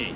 me.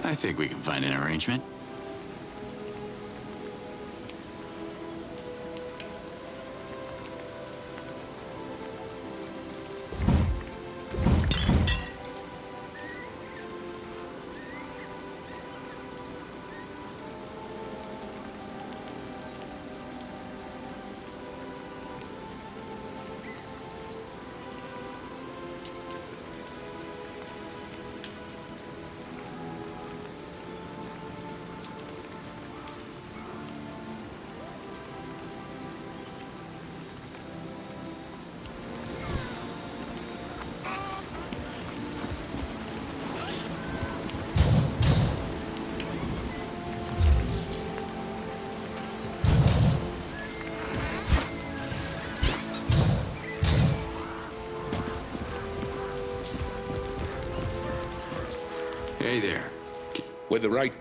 I think we can find an arrangement. Hey there. With the right...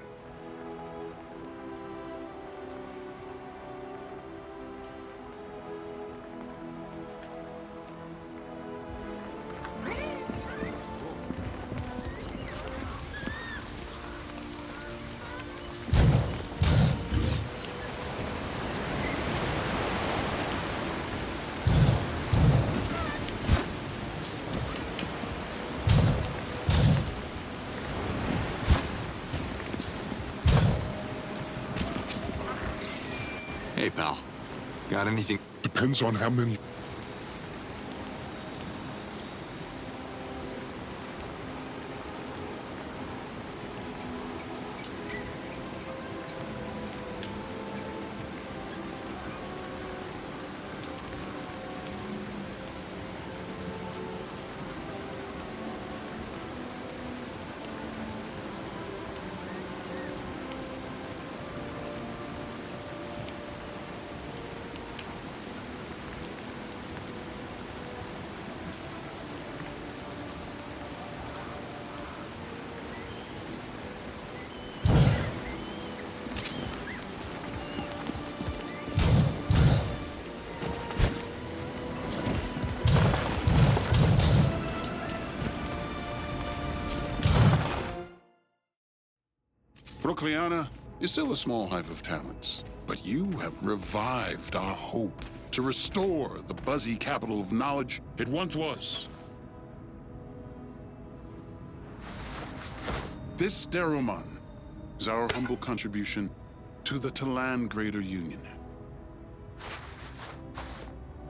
Hey, pal. Got anything? Depends on how many... Prokriana is still a small hive of talents, but you have revived our hope to restore the buzzy capital of knowledge it once was. This Darumon is our humble contribution to the Talan Greater Union.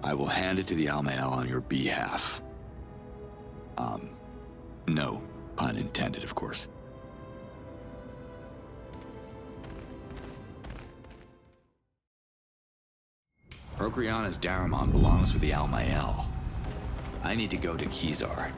I will hand it to the Almael on your behalf. No pun intended, of course. Prokriana's Daramon belongs with the Almael. I need to go to Kizar.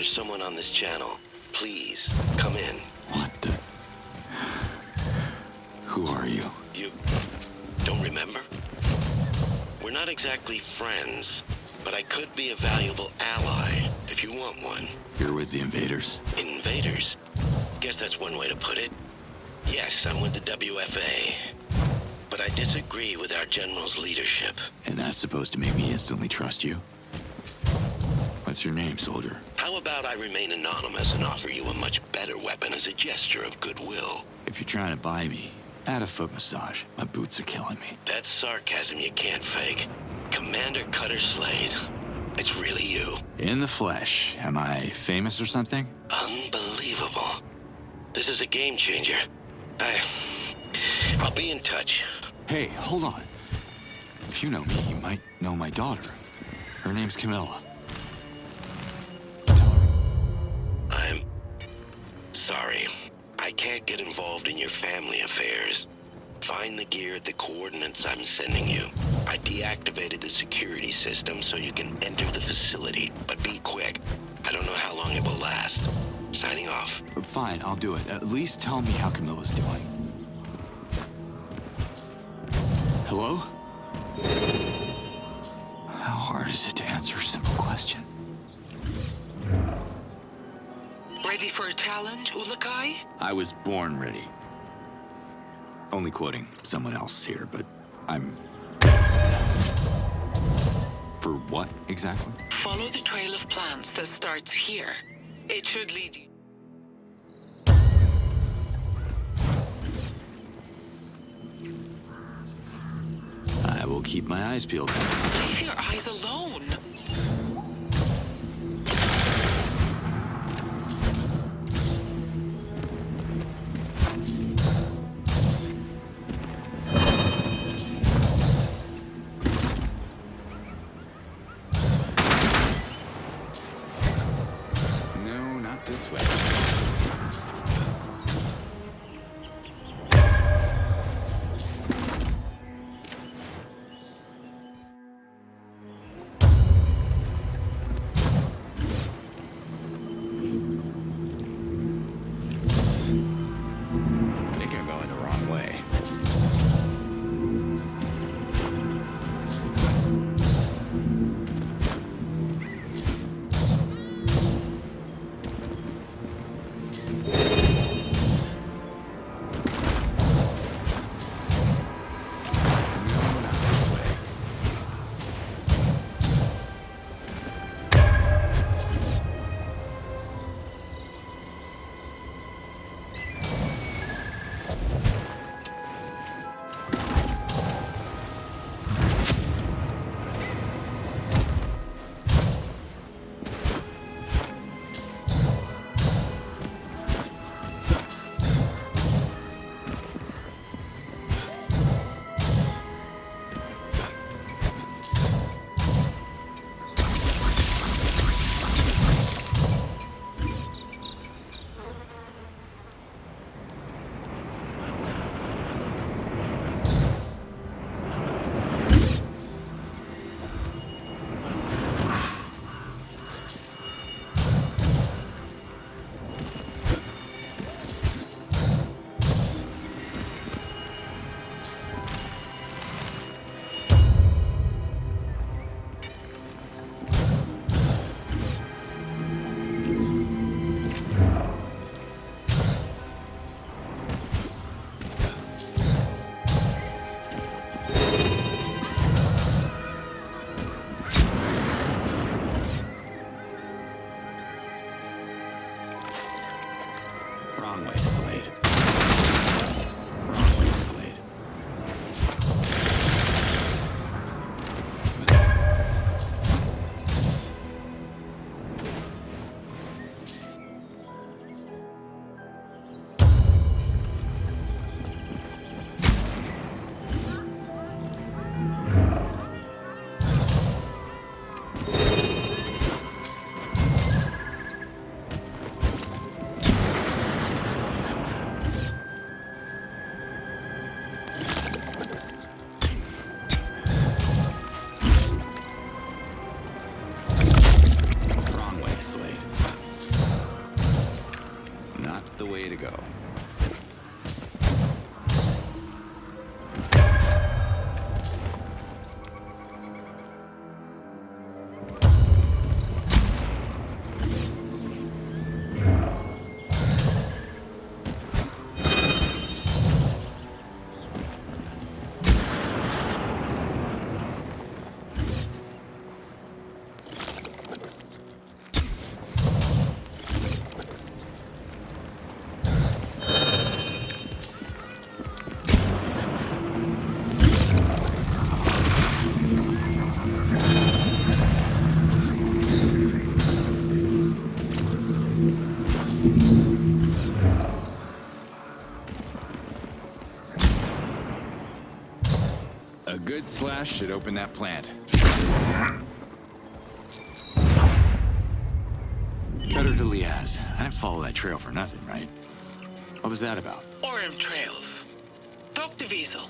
there's someone on this channel, please, come in. What the? Who are you? You don't remember? We're not exactly friends, but I could be a valuable ally if you want one. You're with the invaders? Invaders? Guess that's one way to put it. Yes, I'm with the WFA. But I disagree with our general's leadership. And that's supposed to make me instantly trust you? What's your name, soldier? How about I remain anonymous and offer you a much better weapon as a gesture of goodwill? If you're trying to buy me, add a foot massage. My boots are killing me. That's sarcasm you can't fake. Commander Cutter Slade. It's really you. In the flesh. Am I famous or something? Unbelievable. This is a game changer. I'll be in touch. Hey, hold on. If you know me, you might know my daughter. Her name's Camilla. Tell her. I'm sorry. I can't get involved in your family affairs. Find the gear at the coordinates I'm sending you. I deactivated the security system so you can enter the facility, but be quick. I don't know how long it will last. Signing off. Fine, I'll do it. At least tell me how Camilla's doing. Hello? How hard is it to answer a simple question? Ready for a challenge, Ulakai? I was born ready. Only quoting someone else here, but I'm... For what, exactly? Follow the trail of plants that starts here. It should lead you. I will keep my eyes peeled. Leave your eyes alone. No, not this way. Think I'm going the wrong way. Wrong way, Slade. Wrong way, Slade. Wrong way, Slade. Not the way to go. A good slash should open that plant. Cutter to Liaz. I didn't follow that trail for nothing, right? What was that about? Orym trails. Talk to Wiesel.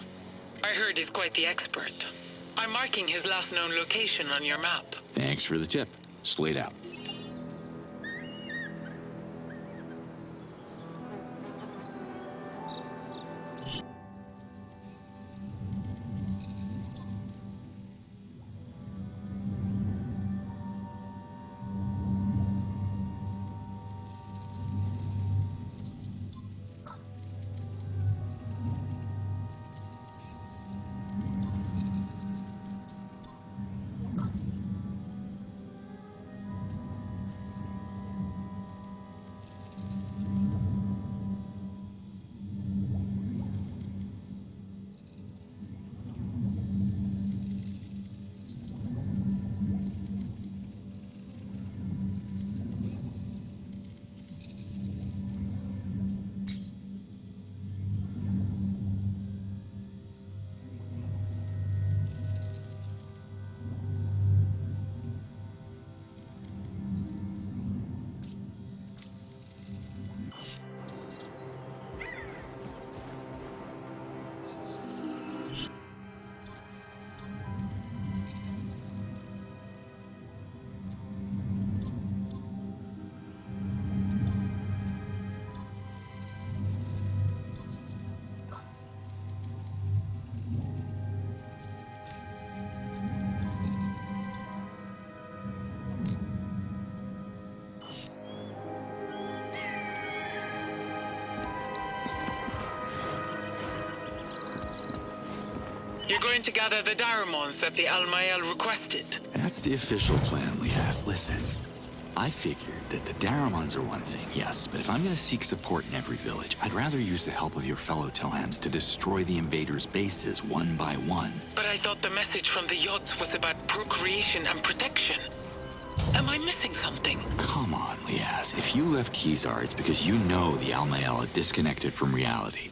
I heard he's quite the expert. I'm marking his last known location on your map. Thanks for the tip. Slade out. going to gather the Daramons that the Almael requested. That's the official plan, Liaz. Listen, I figured that the Daramons are one thing, yes, but if I'm gonna seek support in every village, I'd rather use the help of your fellow Tillans to destroy the invaders' bases one by one. But I thought the message from the yachts was about procreation and protection. Am I missing something? Come on, Liaz. If you left Kizar, it's because you know the Almael are disconnected from reality.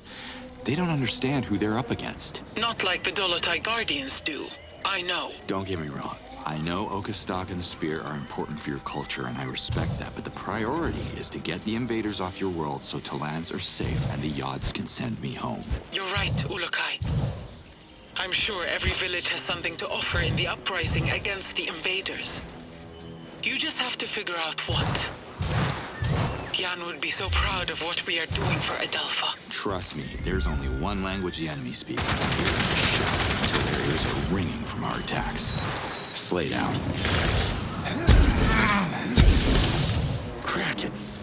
They don't understand who they're up against. Not like the Dolotai Guardians do. I know. Don't get me wrong. I know Okastok and the Spear are important for your culture, and I respect that, but the priority is to get the invaders off your world so Tillans are safe and the Yods can send me home. You're right, Ulukai. I'm sure every village has something to offer in the uprising against the invaders. You just have to figure out what. Jan would be so proud of what we are doing for Adelpha. Trust me, there's only one language the enemy speaks. We're gonna shout until their ears are ringing from our attacks. Slate out. Crackets.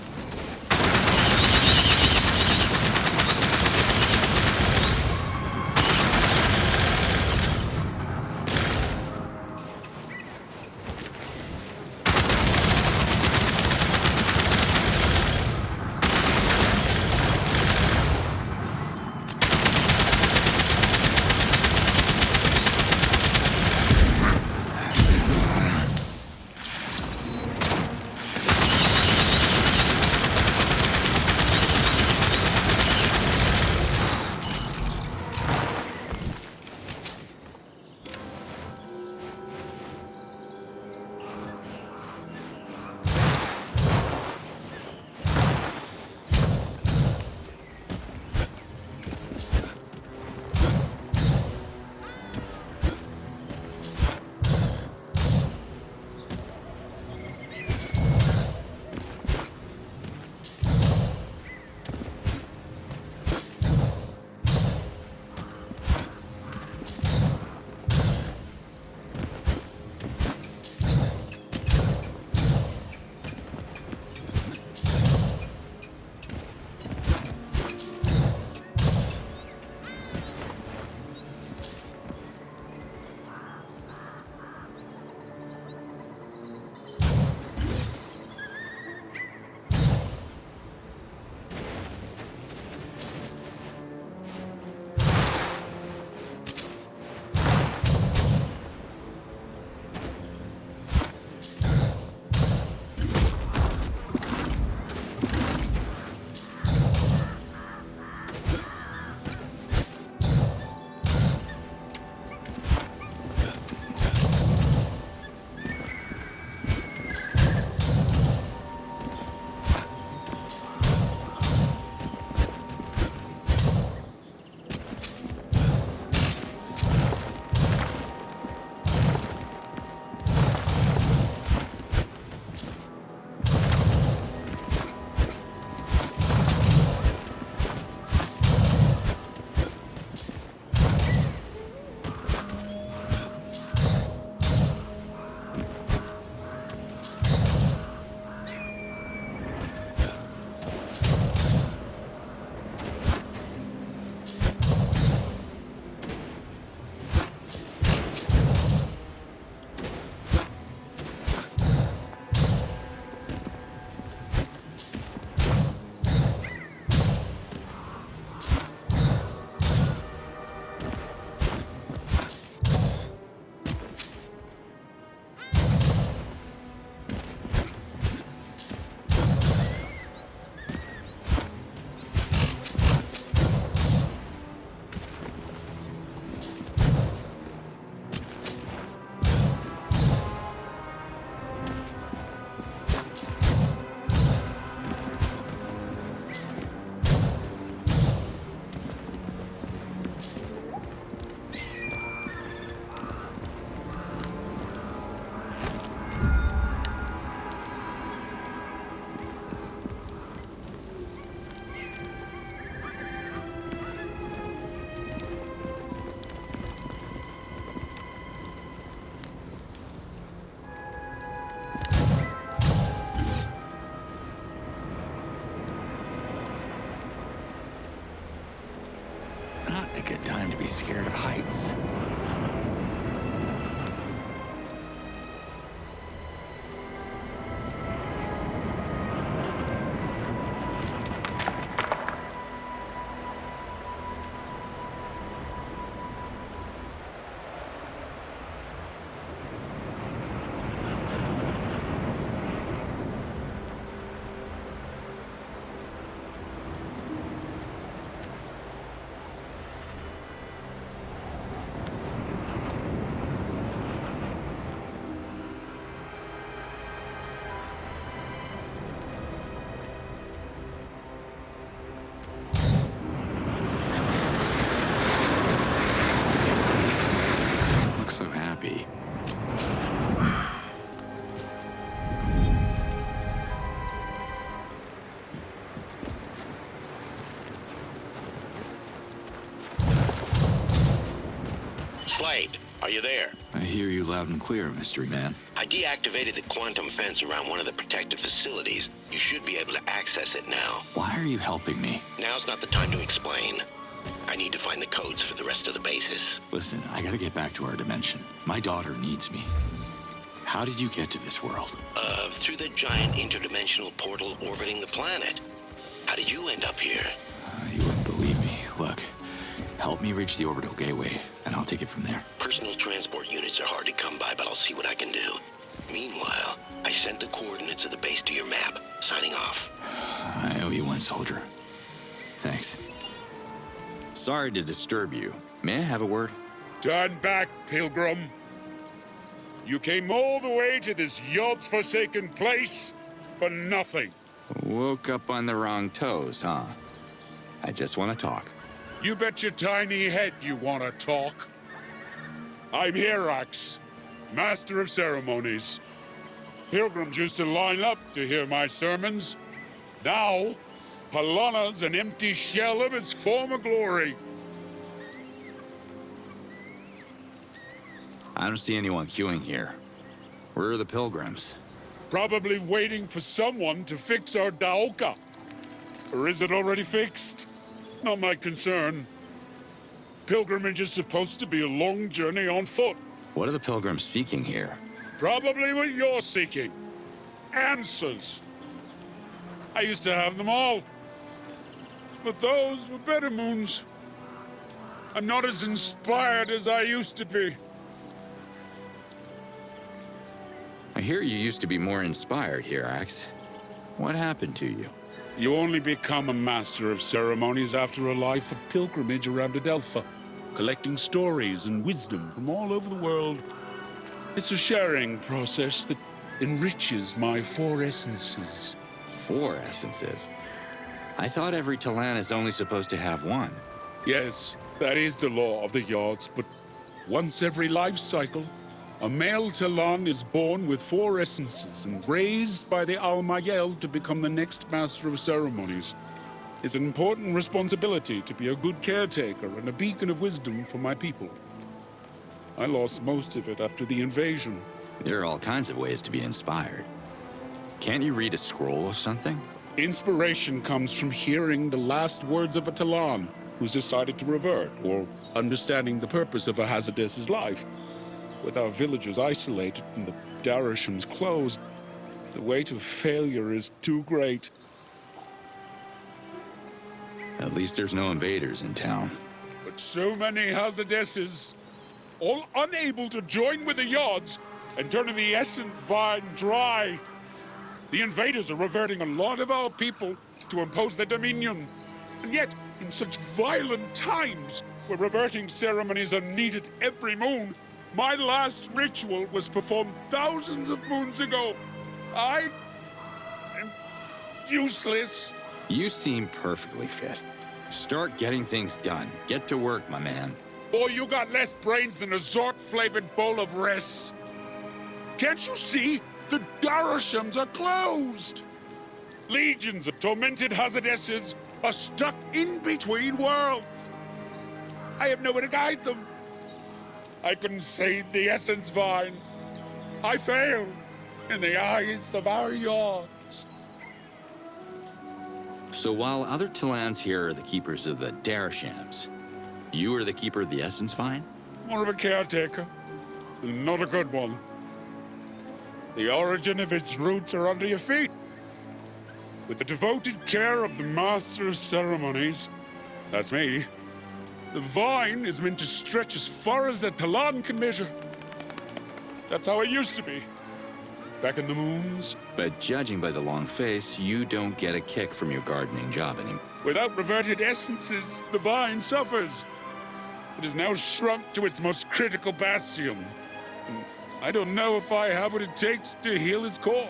you there? I hear you loud and clear, mystery man. I deactivated the quantum fence around one of the protected facilities. You should be able to access it now. Why are you helping me? Now's not the time to explain. I need to find the codes for the rest of the bases. Listen, I gotta get back to our dimension. My daughter needs me. How did you get to this world? Through the giant interdimensional portal orbiting the planet. How did you end up here? You wouldn't believe me. Look, help me reach the orbital gateway, and I'll take it from there. Personal transport units are hard to come by, but I'll see what I can do. Meanwhile, I sent the coordinates of the base to your map. Signing off. I owe you one, soldier. Thanks. Sorry to disturb you. May I have a word? Turn back, pilgrim. You came all the way to this Yod's-forsaken place for nothing. Woke up on the wrong toes, huh? I just want to talk. You bet your tiny head you want to talk. I'm Herax, Master of Ceremonies. Pilgrims used to line up to hear my sermons. Now, Palana's an empty shell of its former glory. I don't see anyone queuing here. Where are the pilgrims? Probably waiting for someone to fix our Daoka. Or is it already fixed? Not my concern. Pilgrimage is supposed to be a long journey on foot. What are the pilgrims seeking here? Probably what you're seeking. Answers. I used to have them all. But those were better moons. I'm not as inspired as I used to be. I hear you used to be more inspired, Herax. What happened to you? You only become a master of ceremonies after a life of pilgrimage around Adelpha, collecting stories and wisdom from all over the world. It's a sharing process that enriches my four essences. 4 essences? I thought every Talan is only supposed to have 1. Yes, that is the law of the Yards, but once every life cycle, a male Talan is born with 4 essences and raised by the Almayel to become the next Master of Ceremonies. It's an important responsibility to be a good caretaker and a beacon of wisdom for my people. I lost most of it after the invasion. There are all kinds of ways to be inspired. Can't you read a scroll or something? Inspiration comes from hearing the last words of a Talan who's decided to revert, or understanding the purpose of a Hazardess's life. With our villages isolated and the Darashams closed, the weight of failure is too great. At least there's no invaders in town. But so many Hazardesses, all unable to join with the Yards and turning the essence vine dry. The invaders are reverting a lot of our people to impose their dominion. And yet, in such violent times, where reverting ceremonies are needed every moon, my last ritual was performed thousands of moons ago. I am useless. You seem perfectly fit. Start getting things done. Get to work, my man. Boy, you got less brains than a Zort-flavored bowl of res. Can't you see? The Darashams are closed. Legions of tormented Hazardesses are stuck in between worlds. I have nowhere to guide them. I couldn't save the Essence Vine. I failed in the eyes of our Yards. So while other Talans here are the keepers of the Darashams, you are the keeper of the Essence Vine? More of a caretaker, and not a good one. The origin of its roots are under your feet. With the devoted care of the Master of Ceremonies, that's me, the vine is meant to stretch as far as a Talan can measure. That's how it used to be, back in the moons. But judging by the long face, you don't get a kick from your gardening job anymore. Without reverted essences, the vine suffers. It is now shrunk to its most critical bastion. And I don't know if I have what it takes to heal its core.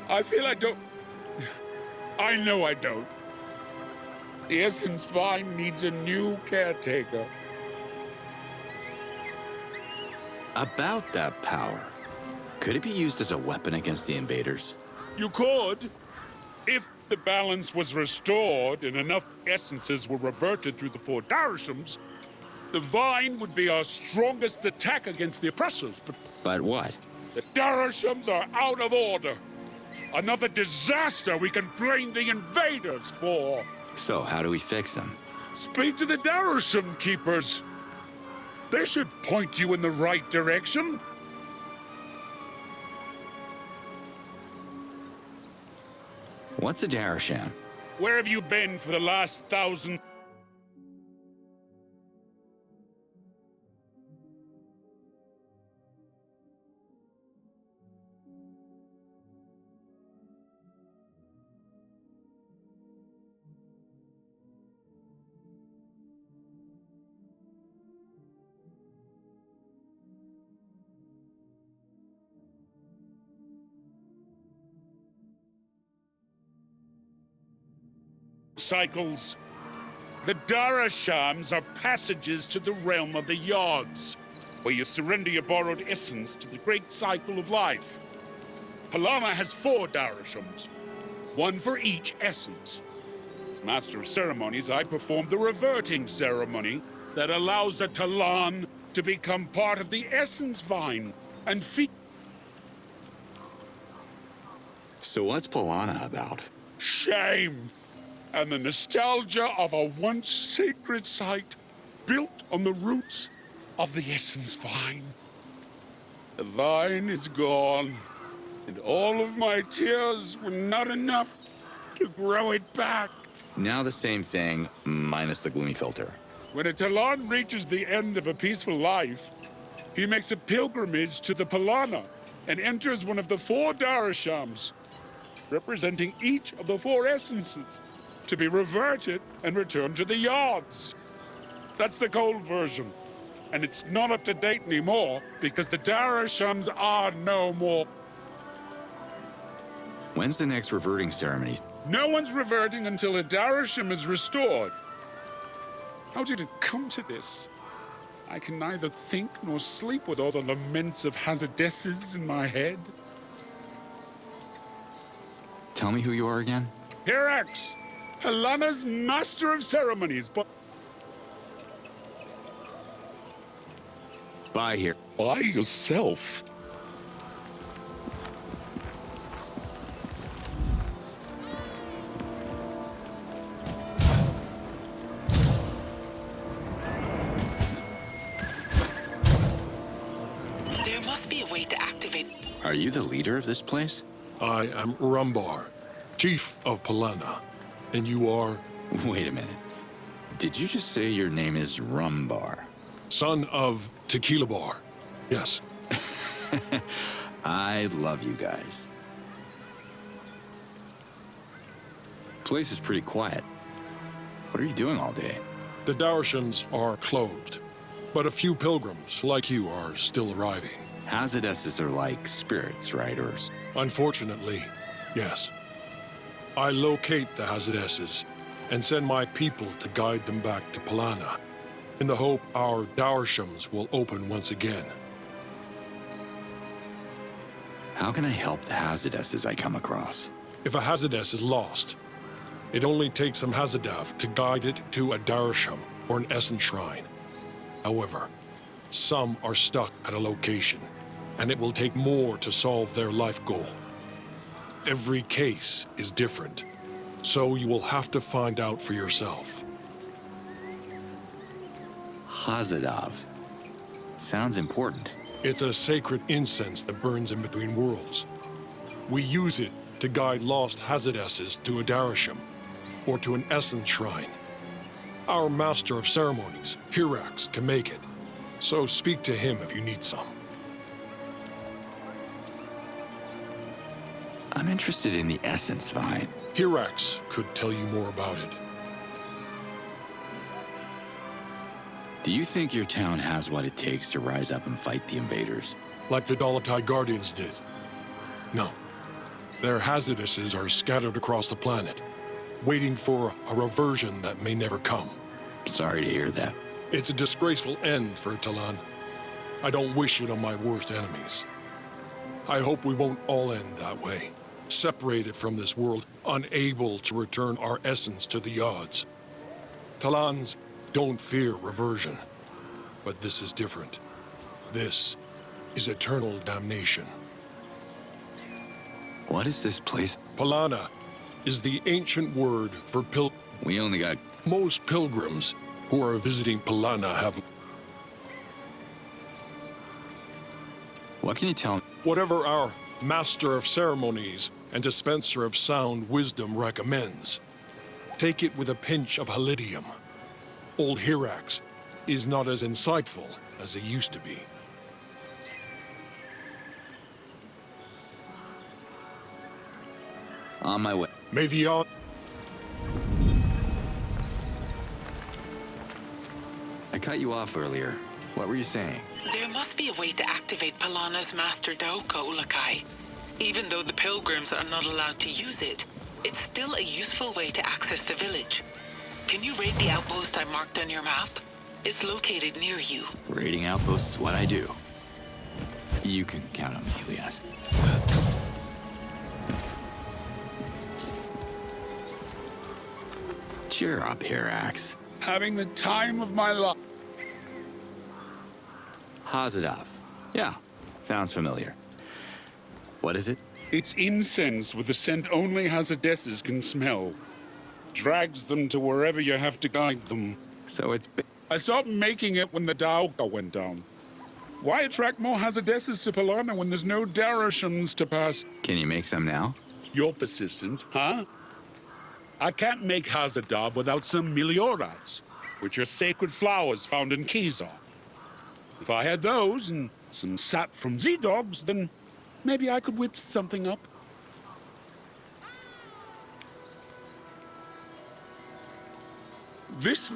I feel I don't. I know I don't. The Essence Vine needs a new caretaker. About that power, could it be used as a weapon against the invaders? You could, if the balance was restored and enough essences were reverted through the 4 Darashams. The Vine would be our strongest attack against the oppressors, but But what? the Darashams are out of order. Another disaster we can blame the invaders for. So, how do we fix them? Speak to the Darasham keepers. They should point you in the right direction. What's a Darasham? Where have you been for the last 1,000? Cycles. The Darashams are passages to the realm of the Yards, where you surrender your borrowed essence to the great cycle of life. Palana has 4 Darashams, one for each essence. As Master of Ceremonies, I perform the reverting ceremony that allows a Talan to become part of the Essence Vine and feed. So what's Palana about? Shame and the nostalgia of a once sacred site built on the roots of the Essence Vine. The vine is gone, and all of my tears were not enough to grow it back. Now the same thing, minus the gloomy filter. When a Talan reaches the end of a peaceful life, he makes a pilgrimage to the Palana and enters one of the 4 Darashams, representing each of the 4 essences, to be reverted and returned to the Yards. That's the cold version. And it's not up to date anymore because the Darashams are no more. When's the next reverting ceremony? No one's reverting until a Darasham is restored. How did it come to this? I can neither think nor sleep with all the laments of Hazardesses in my head. Tell me who you are again? Hirax, Palana's Master of Ceremonies, but Bye here. by yourself. There must be a way to activate. Are you the leader of this place? I am Rumbar, Chief of Palana, and you are Wait a minute. Did you just say your name is Rumbar? son of Tequila Bar. Yes, I love you guys. Place is pretty quiet. What are you doing all day? the Darashams are closed, but a few pilgrims like you are still arriving. Hazardesses are like spirits, right? Or Unfortunately, yes. I locate the Hazardesses and send my people to guide them back to Palana, in the hope our Darashams will open once again. how can I help the Hazardesses I come across? If a Hazardess is lost, it only takes some Hazardav to guide it to a Darasham or an Essence Shrine. However, some are stuck at a location, and it will take more to solve their life goal. Every case is different, so you will have to find out for yourself. Hazadav. Sounds important. It's a sacred incense that burns in between worlds. We use it to guide lost Hazardesses to a Darasham, or to an Essence Shrine. Our Master of Ceremonies, Hirax, can make it, so speak to him if you need some. I'm interested in the Essence Vine. Hirax could tell you more about it. Do you think your town has what it takes to rise up and fight the invaders? Like the Dalatai Guardians did. No. Their Hazardesses are scattered across the planet, waiting for a reversion that may never come. Sorry to hear that. It's a disgraceful end for Talan. I don't wish it on my worst enemies. I hope we won't all end that way, separated from this world, unable to return our essence to the odds. Talans don't fear reversion. But this is different. This is eternal damnation. What is this place? Palana is the ancient word for We only got... Most pilgrims who are visiting Palana have... What can you tell me? Whatever our master of ceremonies and dispenser of sound wisdom recommends, take it with a pinch of halidium. Old Hirax is not as insightful as he used to be. On my way. May the odd... I cut you off earlier. What were you saying? There must be a way to activate Palana's Master Dauka Ulakai. Even though the pilgrims are not allowed to use it, it's still a useful way to access the village. Can you raid the outpost I marked on your map? It's located near you. Raiding outposts is what I do. You can count on me, Elias. Cheer up here, Axe. Having the time of my life. Hazadov. Yeah, sounds familiar. What is it? It's incense with a scent only Hazadesses can smell. Drags them to wherever you have to guide them. So it's... I stopped making it when the Dauka went down. Why attract more Hazadesses to Palana when there's no Darashans to pass? Can you make some now? You're persistent, huh? I can't make Hazadav without some Miliorats, which are sacred flowers found in Kizar. If I had those and some sap from Z-Dogs, then maybe I could whip something up. This...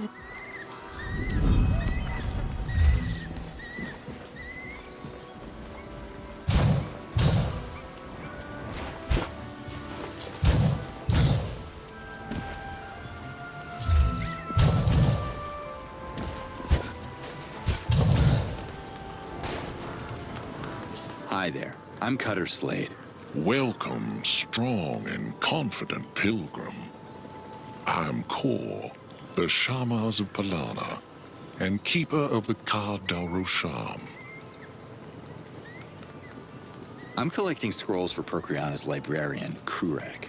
Hi there. I'm Cutter Slade. Welcome, strong and confident pilgrim. I'm Kor, the Shamas of Palana, and keeper of the Ka Darosham. I'm collecting scrolls for Prokriana's librarian, Kurag.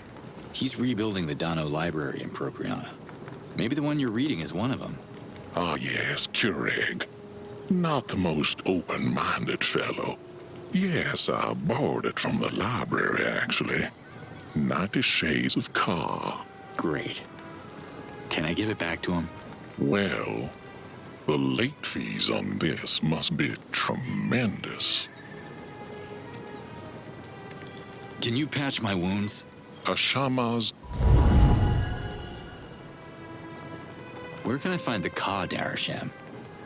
He's rebuilding the Dano library in Prokriana. Maybe the one you're reading is one of them. Ah yes, Kureg. Not the most open-minded fellow. Yes, I borrowed it from the library, actually. 90 Shades of Ka. Great. Can I give it back to him? Well, the late fees on this must be tremendous. Can you patch my wounds? A Shamas... Where can I find the Ka Darasham?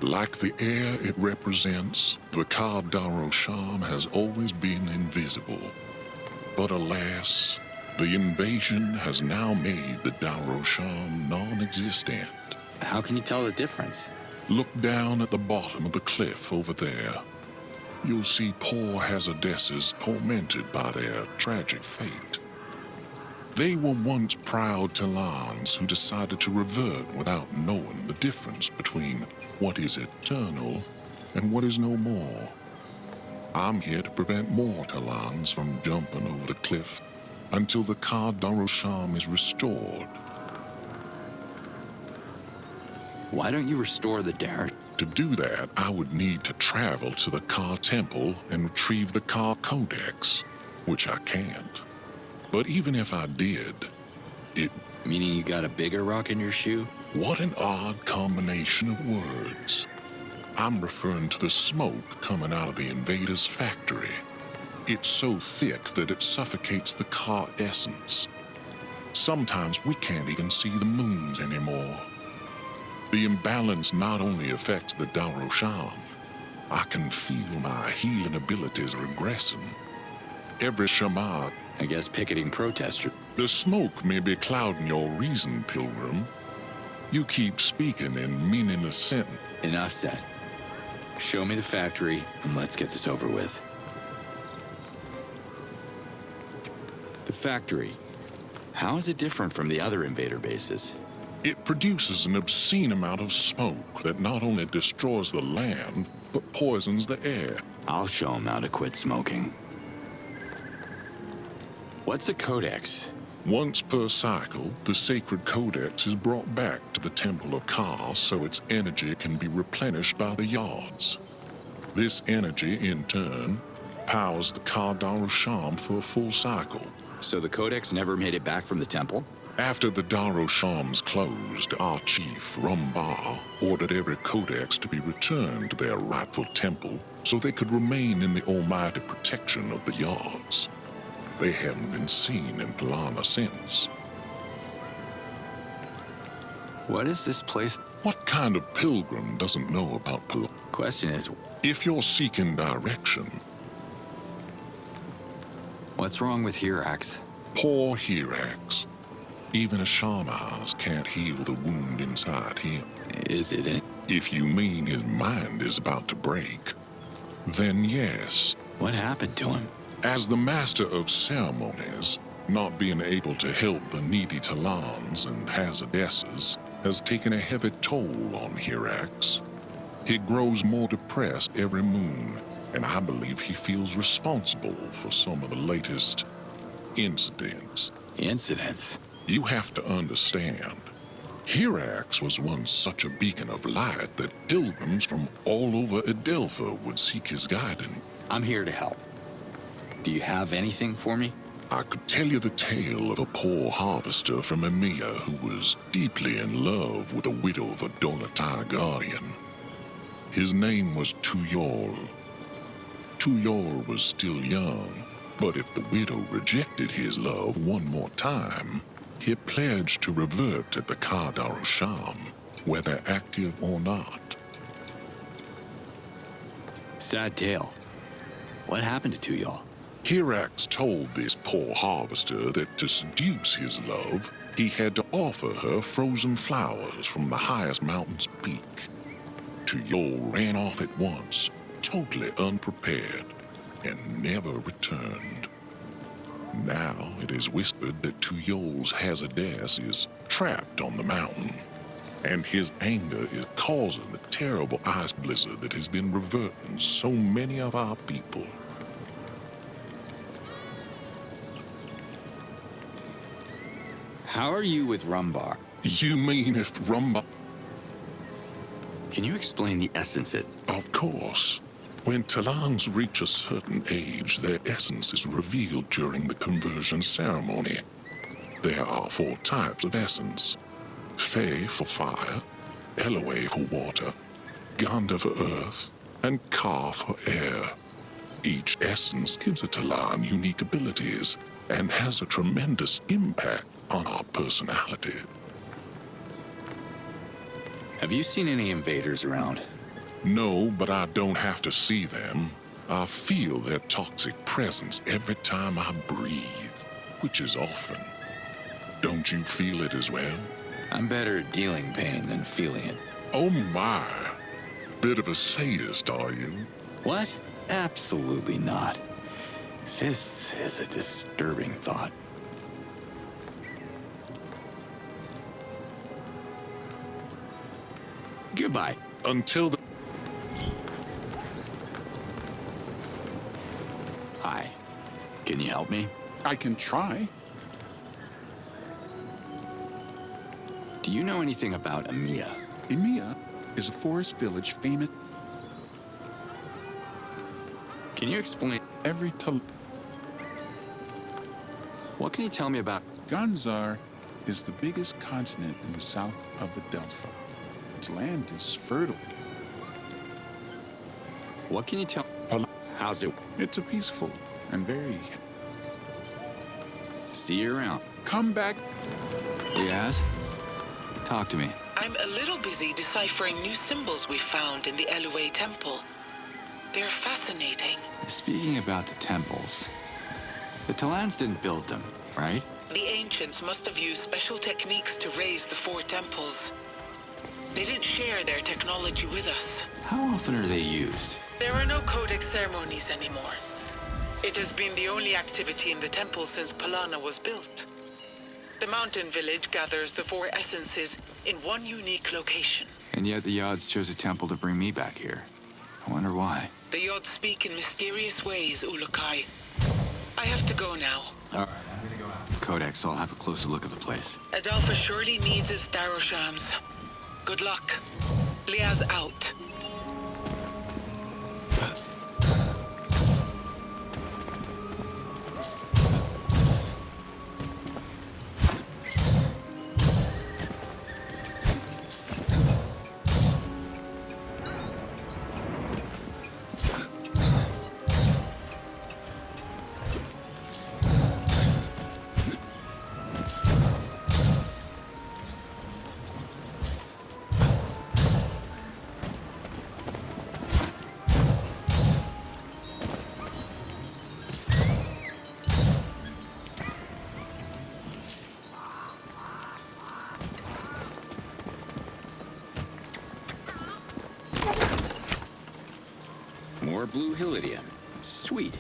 Like the air it represents, the Ka Darosham has always been invisible. But alas, the invasion has now made the Darosham non-existent. How can you tell the difference? Look down at the bottom of the cliff over there. You'll see poor Hazadesses tormented by their tragic fate. They were once proud Talans who decided to revert without knowing the difference between what is eternal and what is no more. I'm here to prevent more Talans from jumping over the cliff until the Ka Darosham is restored. Why don't you restore the Dar... To do that, I would need to travel to the Ka Temple and retrieve the Ka Codex, which I can't. But even if I did, it... Meaning you got a bigger rock in your shoe? What an odd combination of words. I'm referring to the smoke coming out of the invader's factory. It's so thick that it suffocates the Ka essence. Sometimes we can't even see the moons anymore. The imbalance not only affects the Darosham, I can feel my healing abilities regressing. Every Shama... I guess picketing protester. The smoke may be clouding your reason, Pilgrim. You keep speaking in meaningless sentence. Enough said. Show me the factory, and let's get this over with. The factory. How is it different from the other invader bases? It produces an obscene amount of smoke that not only destroys the land, but poisons the air. I'll show him how to quit smoking. What's a codex? Once per cycle, the sacred codex is brought back to the Temple of Ka so its energy can be replenished by the yards. This energy, in turn, powers the Ka Darusham for a full cycle. So the codex never made it back from the temple? After the Darushams closed, our chief, Rumbar, ordered every codex to be returned to their rightful temple so they could remain in the almighty protection of the yards. They haven't been seen in Palana since. What is this place? What kind of pilgrim doesn't know about Palana? Question is, If you're seeking direction, what's wrong with Hirax? poor Hirax. Even a Shamaz can't heal the wound inside him. Is it in? If you mean his mind is about to break, then yes. What happened to him? As the master of ceremonies, not being able to help the needy Talans and Hazadesses has taken a heavy toll on Hirax. He grows more depressed every moon, and I believe he feels responsible for some of the latest incidents. Incidents? You have to understand, Hirax was once such a beacon of light that pilgrims from all over Adelpha would seek his guidance. I'm here to help. Do you have anything for me? I could tell you the tale of a poor harvester from Emia who was deeply in love with the widow of a Dolatai guardian. His name was Tuyol. Tuyol was still young, but if the widow rejected his love one more time, he pledged to revert at the Ka Darusham, whether active or not. Sad tale. What happened to Tuyol? Hirax told this poor harvester that to seduce his love, he had to offer her frozen flowers from the highest mountain's peak. Tuyol ran off at once, totally unprepared, and never returned. Now it is whispered that Tuyol's Hazardess is trapped on the mountain, and his anger is causing the terrible ice blizzard that has been reverting so many of our people. How are you with Rumbar? You mean if Rumbar... Can you explain the essence it? Of course. When Talans reach a certain age, their essence is revealed during the conversion ceremony. There are 4 types of essence. Fe for fire, Eloe for water, Ganda for earth, and Ka for air. Each essence gives a Talan unique abilities and has a tremendous impact on our personality. Have you seen any invaders around? No, but I don't have to see them. I feel their toxic presence every time I breathe, which is often. Don't you feel it as well? I'm better at dealing pain than feeling it. Oh my. Bit of a sadist, are you? What? Absolutely not. This is a disturbing thought. Goodbye. Until the... Hi. Can you help me? I can try. Do you know anything about Emia? Emia is a forest village famous. Can you explain? What can you tell me about? Ganzar is the biggest continent in the south of Adelpha. Its land is fertile. What can you tell? How's it? It's a peaceful and very... See you around. Come back. Yes? Talk to me. I'm a little busy deciphering new symbols we found in the Eloe temple. They're fascinating. Speaking about the temples, the Talans didn't build them, right? The ancients must have used special techniques to raise the 4 temples. They didn't share their technology with us. How often are they used? There are no codex ceremonies anymore. It has been the only activity in the temple since Palana was built. The mountain village gathers the four essences in one unique location. And yet the Yods chose a temple to bring me back here. I wonder why. The Yods speak in mysterious ways, Ulukai. I have to go now. All right, I'm gonna go out. Codex, I'll have a closer look at the place. Adalpha surely needs its Daroshams. Good luck. Liaz out. More blue Hillidium. Sweet.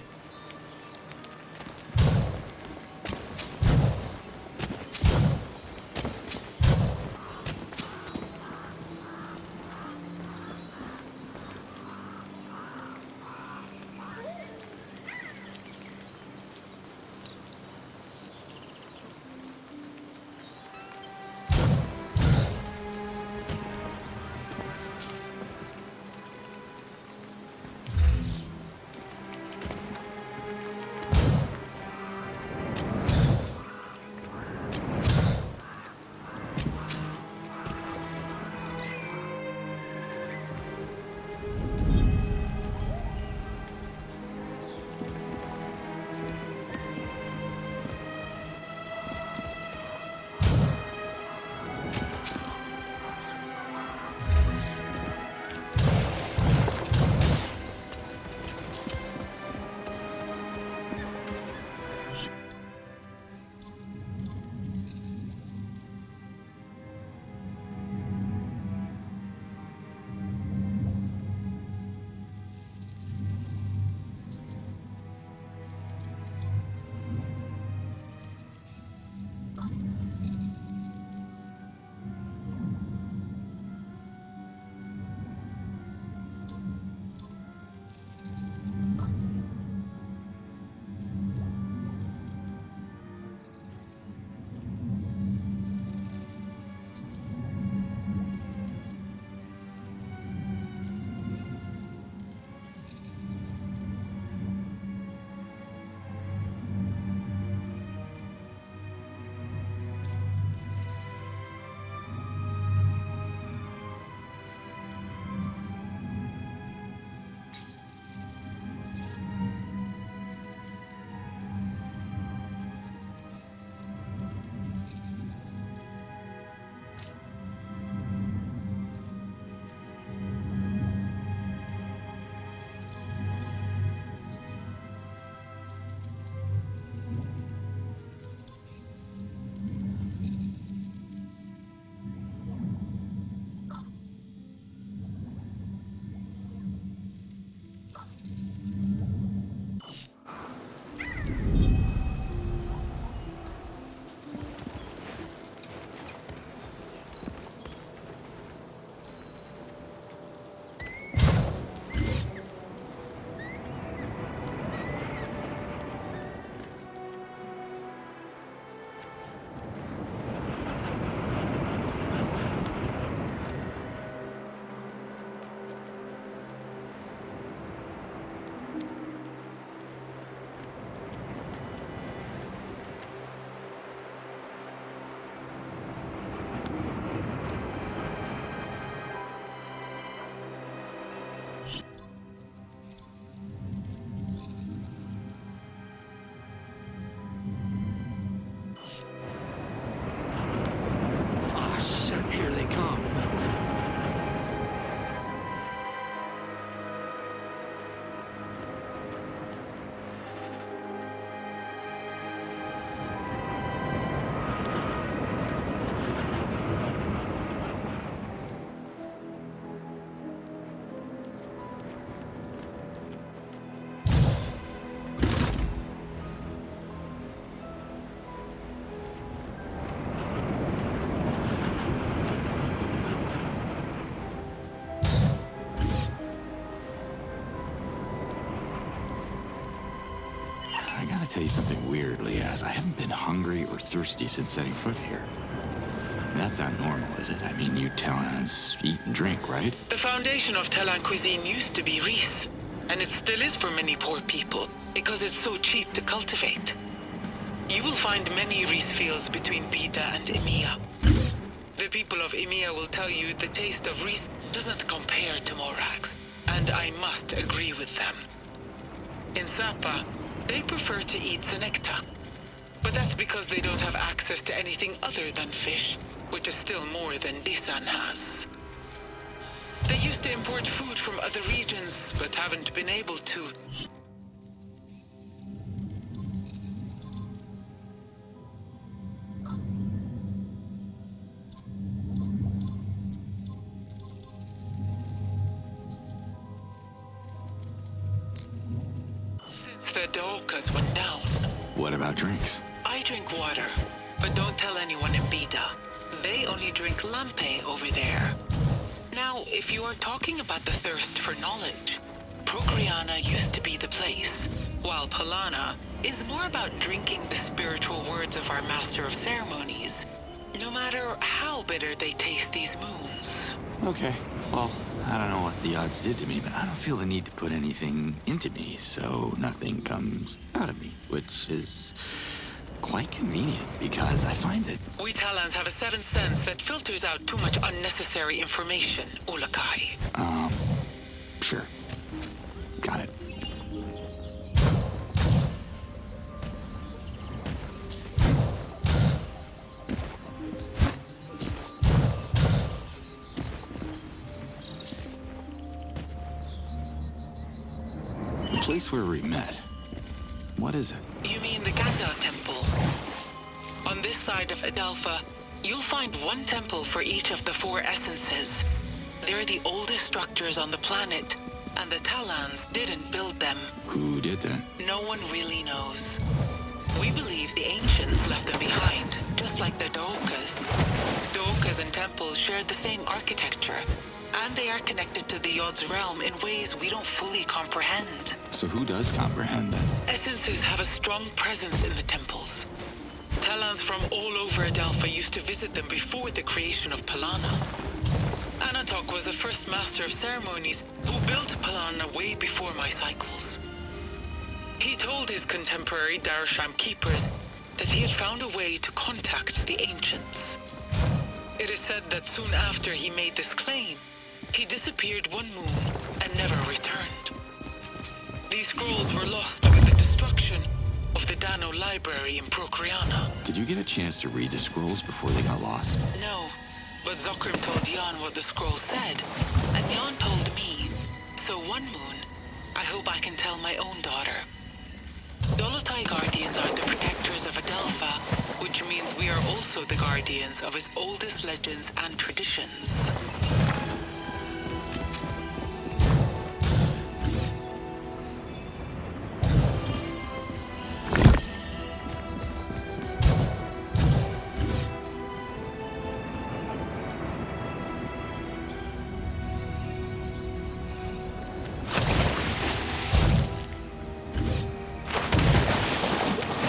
gotta tell you something weird, Liaz. I haven't been hungry or thirsty since setting foot here. And that's not normal, is it? I mean, you Talans eat and drink, right? The foundation of Talan cuisine used to be Reese, and it still is for many poor people, because it's so cheap to cultivate. You will find many Reese fields between Beta and Emia. The people of Emia will tell you the taste of Reese doesn't compare to Morax, and I must agree with them. In Sapa, they prefer to eat Senecta, but that's because they don't have access to anything other than fish, which is still more than Disan has. They used to import food from other regions, but haven't been able to. Since the Daokas went down. What about drinks? I drink water, but don't tell anyone in Beta. They only drink lampe over there. Now, if you are talking about the thirst for knowledge, Prokriana used to be the place, while Palana is more about drinking the spiritual words of our Master of Ceremonies, no matter how bitter they taste these moons. Okay, well, I don't know what the odds did to me, but I don't feel the need to put anything into me, so nothing comes out of me, which is quite convenient because I find that... We Talans have a seventh sense that filters out too much unnecessary information, Ulakai. Sure. Got it. The place where we met. What is it? You mean the Ganda Temple? On this side of Adalpha, you'll find one temple for each of the four essences. They're the oldest structures on the planet, and the Talans didn't build them. Who did then? No one really knows. We believe the ancients left them behind, just like the Daokas. Daokas and temples share the same architecture, and they are connected to the Yod's realm in ways we don't fully comprehend. So who does comprehend then? Essences have a strong presence in the temples. Talans from all over Adelpha used to visit them before the creation of Palana. Anatok was the first master of ceremonies who built Palana way before my cycles. He told his contemporary Darsham keepers that he had found a way to contact the ancients. It is said that soon after he made this claim, he disappeared one moon and never returned. These scrolls were lost with the destruction of the Dano library in Prokriana. Did you get a chance to read the scrolls before they got lost? No, but Zokrim told Jan what the scroll said, and Jan told me. So one moon, I hope I can tell my own daughter. Dolotai Guardians are the protectors of Adelpha, which means we are also the guardians of its oldest legends and traditions.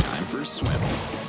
Time for a swim.